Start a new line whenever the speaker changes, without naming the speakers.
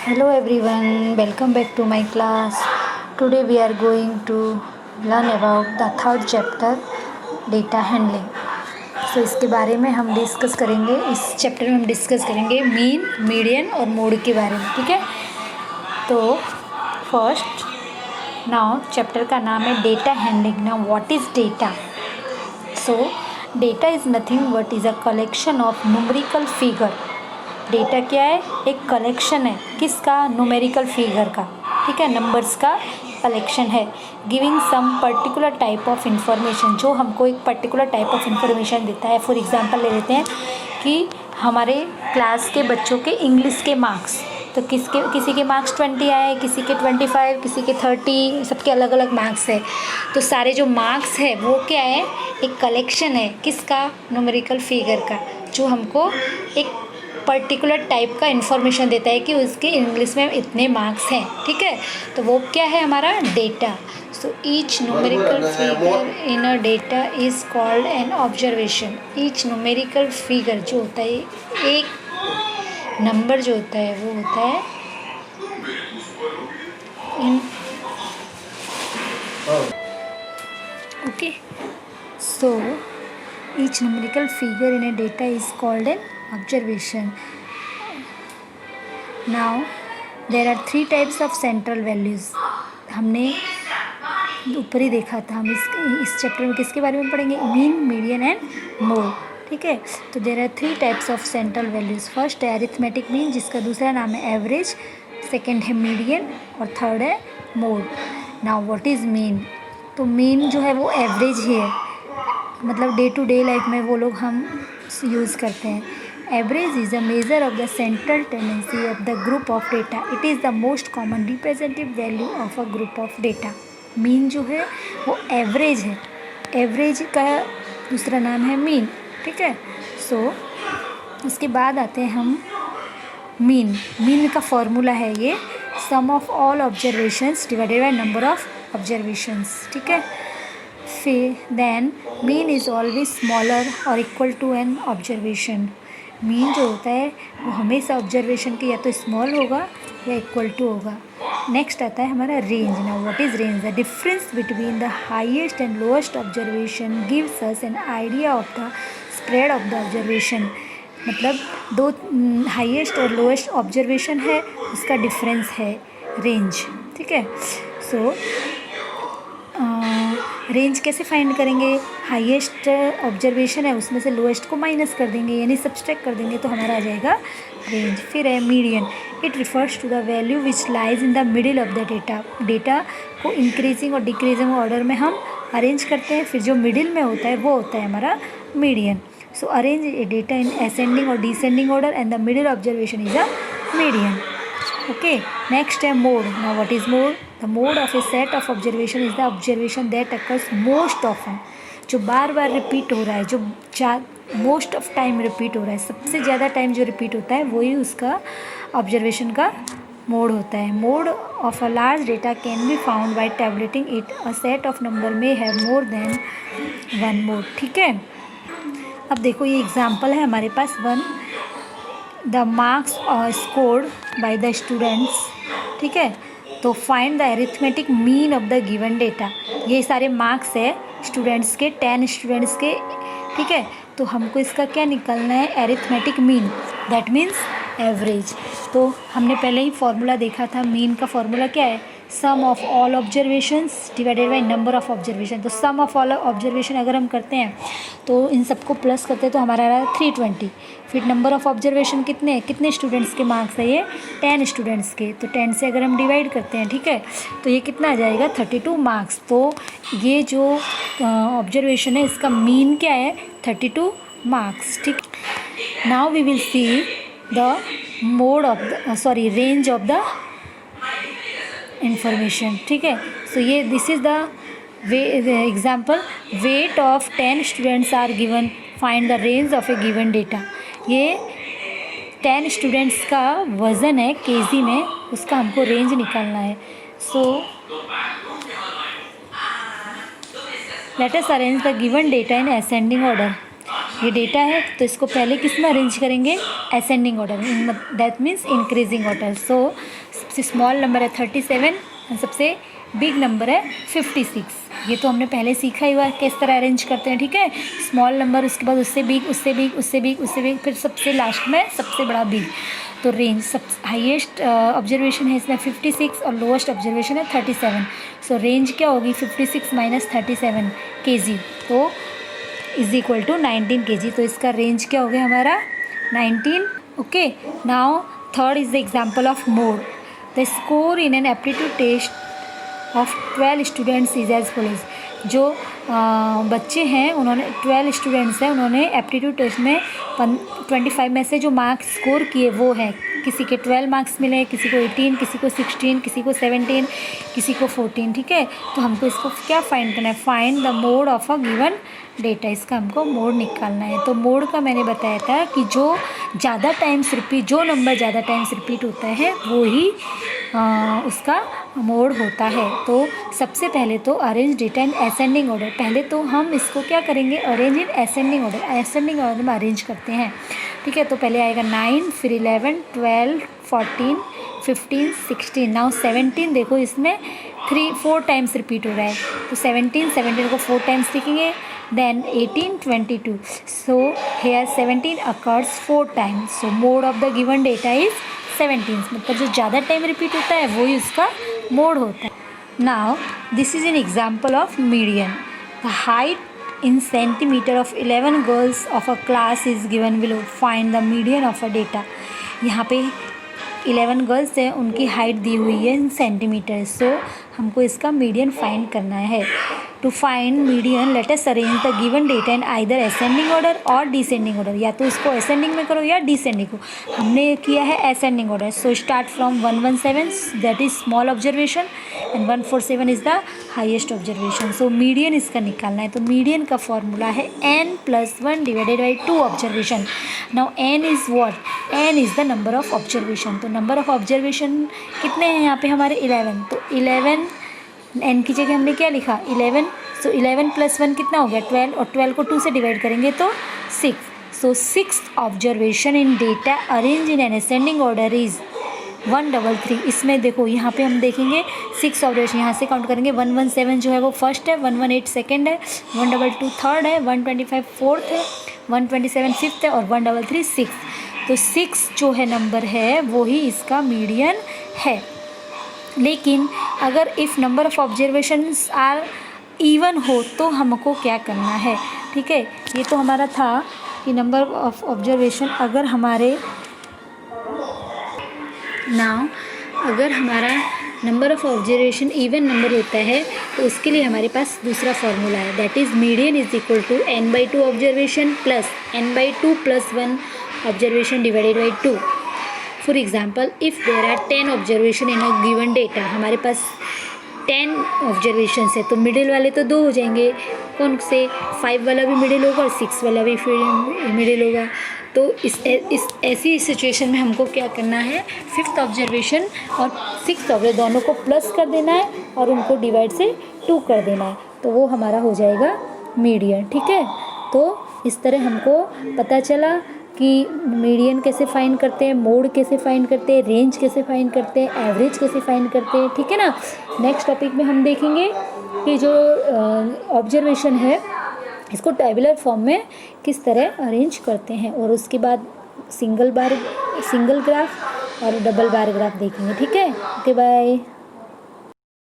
Hello everyone, welcome back to my class. Today we are going to learn about the third chapter data handling. So इसके बारे में हम discuss करेंगे, इस chapter में हम डिस्कस करेंगे मीन, मीडियन और मोड के बारे में, ठीक है। तो फर्स्ट नाउ चैप्टर का नाम है data handling. Now what is data? So data is nothing but is a collection of numerical figure. Data क्या है? एक कलेक्शन है, किसका? न्यूमेरिकल फिगर का, ठीक है, नंबर्स का कलेक्शन है। Giving some particular type of information, जो हमको एक पर्टिकुलर टाइप ऑफ इंफॉर्मेशन देता है। फॉर एग्जांपल ले लेते हैं कि हमारे क्लास के बच्चों के इंग्लिश के मार्क्स, तो किसी के मार्क्स 20 आए, किसी के 25, किसी के 30, सबके अलग अलग मार्क्स है। तो सारे जो मार्क्स है वो क्या है? एक कलेक्शन है, किसका? न्यूमेरिकल फिगर का, जो हमको एक पर्टिकुलर टाइप का इन्फॉर्मेशन देता है कि उसके इंग्लिश में इतने मार्क्स हैं, ठीक है। तो वो क्या है? हमारा data. So each numerical figure in a data is called an observation. Each numerical figure जो होता है, एक नंबर जो होता है वो होता है in okay. So each numerical figure in a data is called an observation. Now there are three types of central values. हमने ऊपर ही देखा था, हम इस चैप्टर में किसके बारे में पढ़ेंगे? मीन, मीडियन एंड मोड, ठीक है। तो there are three types of central values. First है अरिथमेटिक मीन, जिसका दूसरा नाम है एवरेज, सेकेंड है मीडियन और थर्ड है mode. Now what is mean? तो मीन जो है वो एवरेज ही है, मतलब डे टू डे लाइफ में वो लोग हम यूज़ करते हैं। Average is a measure of the central tendency of the group of data. It is the most common representative value of a group of data. Mean जो है वो average है, एवरेज का दूसरा नाम है मीन, ठीक है। सो उसके बाद आते हैं हम मीन। मीन का फॉर्मूला है ये sum of all observations divided by number of observations, ठीक है। फिर then mean is always smaller और equal to n observation. Mean जो होता है वो हमेशा ऑब्जर्वेशन के या तो स्मॉल होगा या इक्वल टू होगा। नेक्स्ट आता है हमारा range. Now what is range? The difference between the highest and lowest observation gives us an idea of the spread of the observation. मतलब दो हाईएस्ट और लोएस्ट ऑब्जर्वेशन है, उसका डिफरेंस है रेंज, ठीक है। सो रेंज कैसे फाइंड करेंगे? हाईएस्ट ऑब्जर्वेशन है उसमें से लोएस्ट को माइनस कर देंगे, यानी सब्सट्रैक्ट कर देंगे, तो हमारा आ जाएगा रेंज। फिर है median. It refers to the value which lies in the middle of the data. Data को इंक्रीजिंग और डिक्रीजिंग ऑर्डर में हम अरेंज करते हैं, फिर जो मिडिल में होता है वो होता है हमारा median. So arrange a data in ascending और descending order and the middle observation is a median, okay. Next है mode. Now what is mode? The mode of a set of observation is the observation that occurs most often. जो बार बार repeat हो रहा है, जो most of time repeat हो रहा है, सबसे ज़्यादा टाइम जो रिपीट होता है वही उसका ऑब्जर्वेशन का मोड होता है। Mode of a large data can be found by tabulating it. A set of number में have more than one mode, ठीक है। अब देखो ये एग्जाम्पल है हमारे पास। One the marks are scored by the students, ठीक है। तो find the arithmetic mean of the given data. ये सारे मार्क्स है स्टूडेंट्स के, 10 स्टूडेंट्स के, ठीक है। तो हमको इसका क्या निकलना है? Arithmetic mean, that means average. तो हमने पहले ही फॉर्मूला देखा था, मीन का फॉर्मूला क्या है? Sum of all observations divided by number of observation. तो सम ऑफ ऑल ऑब्जर्वेशन अगर हम करते हैं तो इन सबको प्लस करते हैं तो हमारा रहा 320। फिर नंबर ऑफ ऑब्जर्वेशन कितने स्टूडेंट्स के मार्क्स है? ये 10 स्टूडेंट्स के, तो 10 से अगर हम डिवाइड करते हैं, ठीक है, तो ये कितना आ जाएगा? 32 मार्क्स। तो ये जो ऑब्जर्वेशन है इसका मीन क्या है? 32 मार्क्स, ठीक। Now we will see the mode of the range of the information, ठीक है। सो ये this is the example. Weight of 10 students are given, find the range of a given data. ये 10 students का वज़न है KG में, उसका हमको रेंज निकालना है। So let us arrange the given data in ascending order. ये डेटा है, तो इसको पहले किस में अरेंज करेंगे, ascending order, that means increasing order. So सबसे स्मॉल नंबर है 37 और सबसे बिग नंबर है 56। ये तो हमने पहले सीखा ही हुआ किस तरह अरेंज करते हैं, ठीक है। स्मॉल नंबर, उसके बाद उससे बिग, उससे बिग, उससे बिग, उससे बिग, फिर सबसे लास्ट में सबसे बड़ा बिग। तो रेंज सब हाईएस्ट ऑब्जर्वेशन है इसमें 56 और लोएस्ट ऑब्जर्वेशन है 37। सो रेंज क्या होगी, 56 माइनस 37 kg, तो इज इक्वल टू 19 kg। तो इसका रेंज क्या हो गया हमारा 19। Okay, now third is the example of mode. The score in an aptitude test of 12 students is as follows. जो बच्चे हैं, उन्होंने 12 स्टूडेंट्स हैं, उन्होंने एप्टीट्यूड टेस्ट में 25 में से जो मार्क्स स्कोर किए वो है, किसी के 12 मार्क्स मिले, किसी को 18, किसी को 16, किसी को 17, किसी को 14, ठीक है। तो हमको इसको क्या फाइंड करना है, find the mode of a given data, इसका हमको मोड निकालना है। तो मोड का मैंने बताया था कि जो ज़्यादा टाइम्स रिपीट, जो नंबर ज़्यादा टाइम्स रिपीट होता है वो ही उसका मोड होता है। तो सबसे पहले तो arrange data in ascending order, पहले तो हम इसको क्या करेंगे, arrange in ascending order, ascending order में अरेंज करते हैं, ठीक है। तो पहले आएगा 9, फिर 11, 12, 14, 15, 16। नाउ 17 देखो, इसमें 4 टाइम्स रिपीट हो रहा है, तो 17 को 4 टाइम्स लिखेंगे। Then 18, 22. So here 17 occurs 4 times. So mode of the given data is 17. मतलब जो ज़्यादा टाइम रिपीट होता है वो ही उसका मोड होता है। Now this is an example of median. The height in centimeter of 11 girls of a class is given below. Find the median of a data. यहाँ पे 11 गर्ल्स हैं, उनकी हाइट दी हुई है इन सेंटीमीटर। सो हमको इसका मीडियन फाइंड करना है। To find median let us arrange the given data in either ascending order और डिसेंडिंग ऑर्डर, या तो इसको असेंडिंग में करो या डिसेंडिंग को। हमने किया है ascending order. So start from 117, that is small observation, and 147 is the highest observation. So median इसका निकालना है। तो मीडियन का फॉर्मूला है n+1 divided by 2 observation. Now n is what, n is the number of observation. तो number of observation कितने हैं यहाँ पे हमारे 11, तो 11 n की जगह हमने क्या लिखा 11। सो 11 + 1 कितना हो गया 12, और 12 को 2 से डिवाइड करेंगे तो 6। सो 6th observation in data arrange in an ascending order is 133। इसमें देखो यहाँ पे हम देखेंगे 6 ऑब्जर्वेशन, यहाँ से काउंट करेंगे 117 जो है वो फर्स्ट है, 118 सेकेंड है, 122 थर्ड है, 125 फोर्थ है, 127 फिफ्थ है और 133 सिक्स्थ। तो 6 जो है नंबर है वो ही इसका मीडियन है। लेकिन अगर if number of observations are even हो तो हमको क्या करना है, ठीक है। ये तो हमारा था कि नंबर ऑफ़ ऑब्जर्वेशन अगर हमारे अगर हमारा number of observation even number होता है तो उसके लिए हमारे पास दूसरा फार्मूला है, that is median is equal to n/2 observation plus n/2 + 1 observation divided by 2। For example if there are 10 observation in a given data, हमारे पास 10 ऑब्जर्वेशन है तो मिडिल वाले तो 2 हो जाएंगे, कौन से 5 वाला भी मिडिल होगा और 6 वाला भी मिडिल होगा। तो इस ऐसी सिचुएशन में हमको क्या करना है, 5th ऑब्जर्वेशन और 6th ऑब्जर्वेशन दोनों को प्लस कर देना है और उनको डिवाइड से 2 कर देना है, तो वो हमारा हो जाएगा मीडियन, ठीक है। तो इस तरह हमको पता चला कि मीडियन कैसे फाइंड करते हैं, मोड कैसे फाइंड करते हैं, रेंज कैसे फाइंड करते हैं, एवरेज कैसे फाइंड करते हैं, ठीक है ना। नेक्स्ट टॉपिक में हम देखेंगे कि जो ऑब्जर्वेशन है इसको टेबुलर फॉर्म में किस तरह अरेंज करते हैं, और उसके बाद सिंगल ग्राफ और डबल बार ग्राफ देखेंगे, ठीक है। Okay bye.